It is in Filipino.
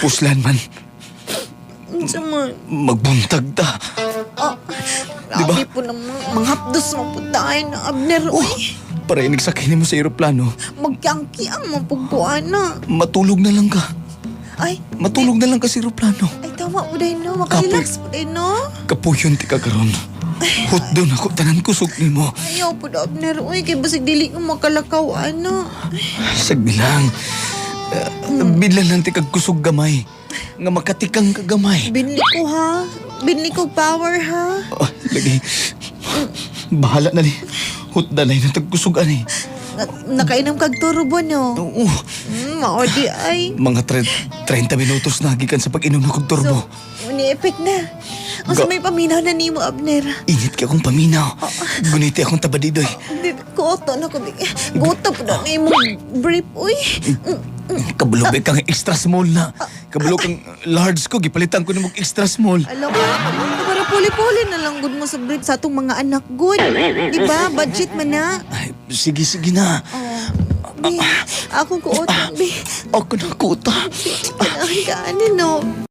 Puslan man. Unsa man? Magbuntag ta. Ah, Diba? labi po naman. Manghapdos mo po tayo na Abner. Oh, Uy, para inigsakay mo sa aeroplano. magkiang-kiang mapugbuan na. Matulog na lang ka. Ay, Matulog na lang ka sa aeroplano. ay tama po dahil no. Makarelax po dahil no. Kapuyon ti ka karon. Hot doon ako, tanan kusog ni mo. Ayaw po na Abner. Uy, kay basig dili ko makalakaw. Ano? Sagdi lang. Bilan lang ti kag kusog gamay. Nga makatikang kagamay. Binli ko ha. Binli ko power ha. Oh, lagi. Bahala na ni. Hot dalay na tagkusog ani. Nakainom kag turbo no. Oo. Maodi ay. Mga 30 minutos na gikan sa pag-inom ng turbo. So, ni-effect na. Ang sa may paminaw na ni mo, Abner. Init ka akong paminaw. Guniti akong tabadidoy. Kuoto na ko. Guto po na ni mo brief, uy. Kabulog kang extra small na. Kabulog kang large ko. Gipalitan ko na mong extra small. Alam mo, para puli-puli na lang good mo sa brief sa atong mga anak good. Diba? Budget man na. Ay, sige na. Be, ako kuoto, be. Ako na kuta. Panahan ka, ano no?